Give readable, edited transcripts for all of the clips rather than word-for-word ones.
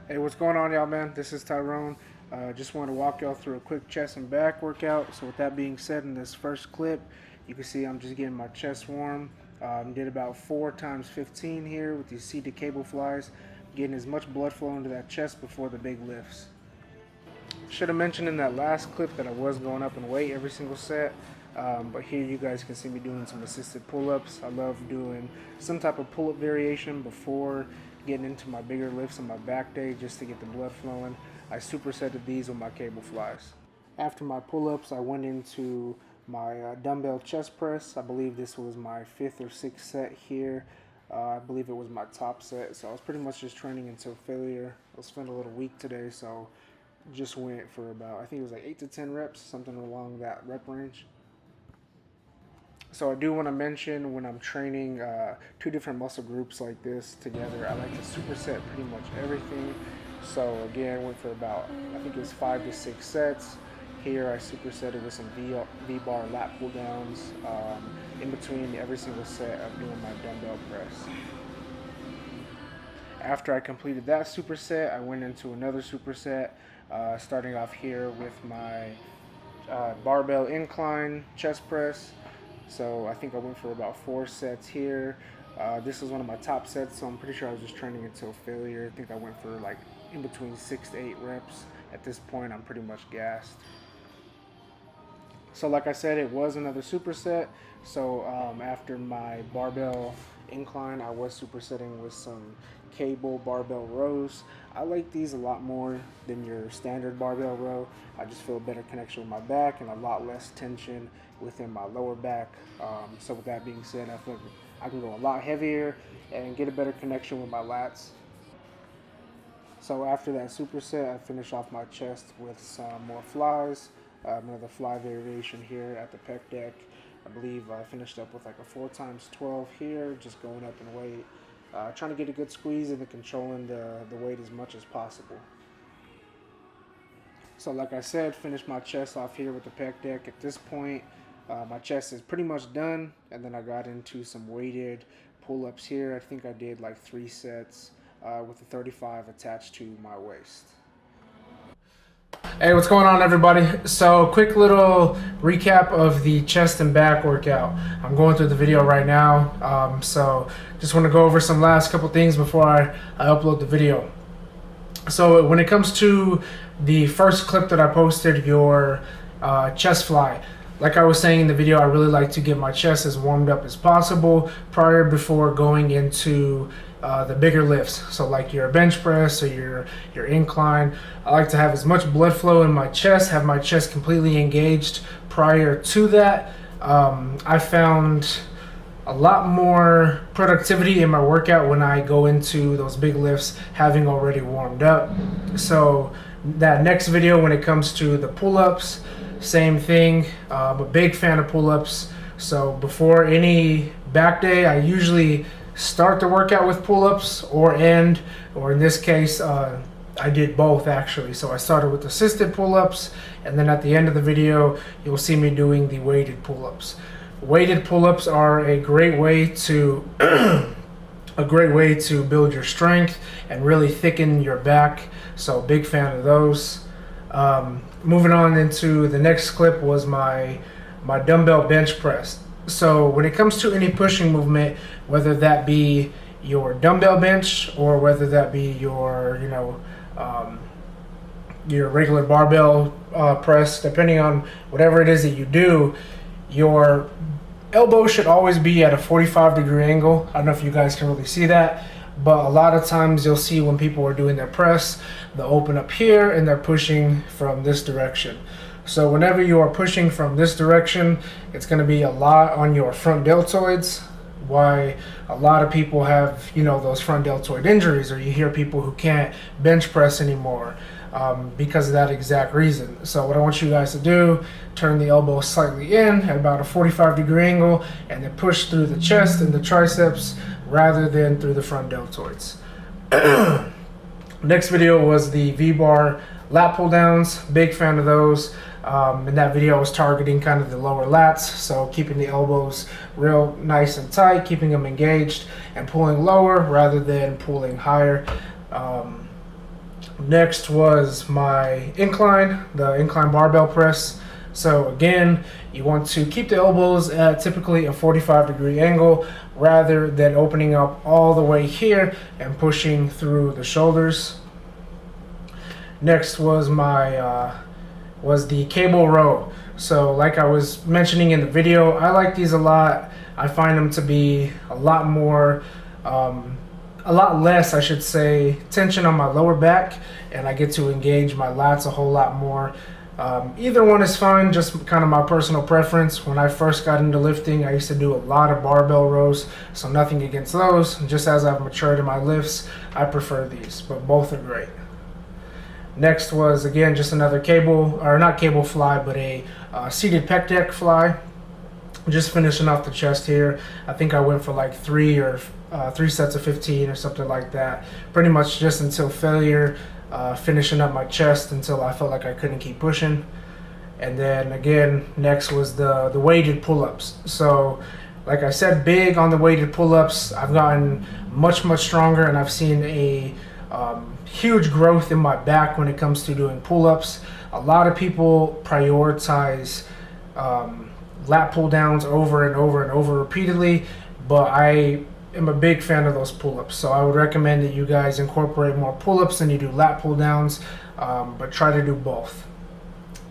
Hey, what's going on, y'all, man? This is Tyrone. Just want to walk y'all through a quick chest and back workout. So, with that being said, in this first clip, you can see I'm just getting my chest warm. Did about 4 times 15 here with these seated cable flies, getting as much blood flow into that chest before the big lifts. Should have mentioned in that last clip that I was going up in weight every single set. But here you guys can see me doing some assisted pull-ups. I love doing some type of pull-up variation before getting into my bigger lifts on my back day just to get the blood flowing. I supersetted these with my cable flies. After my pull-ups, I went into my dumbbell chest press. I believe this was my 5th or 6th set here. I believe it was my top set, so I was pretty much just training until failure. I was feeling a little weak today, so just went for about, I think it was like 8 to 10 reps, something along that rep range. So I do want to mention when I'm training 2 different muscle groups like this together, I like to superset pretty much everything. So again, went for about, I think it was 5 to 6 sets. Here I supersetted with some V-bar lat pull downs in between every single set of doing my dumbbell press. After I completed that superset, I went into another superset, starting off here with my barbell incline chest press. So I think I went for about 4 sets here. This was one of my top sets, so I'm pretty sure I was just training until failure. I think I went for like in between 6 to 8 reps. At this point, I'm pretty much gassed. So like I said, it was another superset. So after my barbell incline, I was supersetting with some cable barbell rows. I like these a lot more than your standard barbell row. I just feel a better connection with my back and a lot less tension within my lower back. So with that being said, I feel I can go a lot heavier and get a better connection with my lats. So after that superset, I finish off my chest with some more flies. Another fly variation here at the pec deck. I believe I finished up with like a 4 times 12 here, just going up in weight. Trying to get a good squeeze and controlling the weight as much as possible. So like I said, finished my chest off here with the pec deck. At this point, my chest is pretty much done, and then I got into some weighted pull-ups here. I think I did like 3 sets with the 35 attached to my waist. Hey, what's going on, everybody? So quick little recap of the chest and back workout. I'm going through the video right now, so just want to go over some last couple things before I upload the video. So when it comes to the first clip that I posted, your chest fly, like I was saying in the video, I really like to get my chest as warmed up as possible before going into the bigger lifts. So like your bench press or your incline, I like to have as much blood flow in my chest, have my chest completely engaged prior to that. I found a lot more productivity in my workout when I go into those big lifts having already warmed up. So that next video, when it comes to the pull-ups, same thing. I'm a big fan of pull-ups. So before any back day, I usually start the workout with pull-ups or in this case, I did both actually. So I started with assisted pull-ups, and then at the end of the video, you'll see me doing the weighted pull-ups. Weighted pull-ups are a great way to build your strength and really thicken your back. So big fan of those. Moving on into the next clip was my dumbbell bench press. So when it comes to any pushing movement, whether that be your dumbbell bench or whether that be your regular barbell press, depending on whatever it is that you do, your elbow should always be at a 45-degree angle. I don't know if you guys can really see that, but a lot of times you'll see when people are doing their press, they'll open up here and they're pushing from this direction. So whenever you are pushing from this direction, it's going to be a lot on your front deltoids. Why a lot of people have, those front deltoid injuries, or you hear people who can't bench press anymore because of that exact reason. So what I want you guys to do, turn the elbow slightly in at about a 45-degree angle and then push through the chest and the triceps rather than through the front deltoids. Next video was the V-bar lat pull downs. Big fan of those. In that video I was targeting kind of the lower lats, so keeping the elbows real nice and tight, keeping them engaged and pulling lower rather than pulling higher. Next was my incline, the incline barbell press. So again, you want to keep the elbows at typically a 45-degree angle rather than opening up all the way here and pushing through the shoulders. Next was was the cable row. So like I was mentioning in the video, I like these a lot. I find them to be a lot more, a lot less, I should say, tension on my lower back, and I get to engage my lats a whole lot more. Either one is fine, just kind of my personal preference. When I first got into lifting, I used to do a lot of barbell rows, so nothing against those. Just as I've matured in my lifts, I prefer these, but both are great. Next was, again, just another cable, or not cable fly, but a seated pec deck fly. Just finishing off the chest here. I think I went for like three sets of 15 or something like that. Pretty much just until failure, finishing up my chest until I felt like I couldn't keep pushing. And then again, next was the weighted pull-ups. So like I said, big on the weighted pull-ups. I've gotten much stronger, and I've seen a huge growth in my back when it comes to doing pull-ups. A lot of people prioritize lat pull downs over and over repeatedly, but I am a big fan of those pull-ups. So I would recommend that you guys incorporate more pull-ups than you do lat pull downs, but try to do both.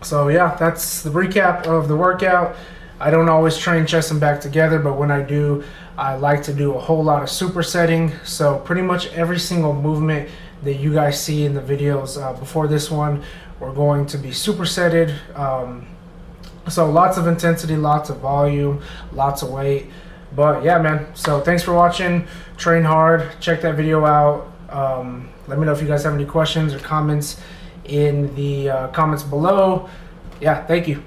So yeah, that's the recap of the workout. I don't always train chest and back together, but when I do, I like to do a whole lot of supersetting. So pretty much every single movement that you guys see in the videos before this one, we're going to be supersetted. So lots of intensity, lots of volume, lots of weight. But yeah, man, so thanks for watching. Train hard. Check that video out. Let me know if you guys have any questions or comments in the comments below. Yeah, thank you.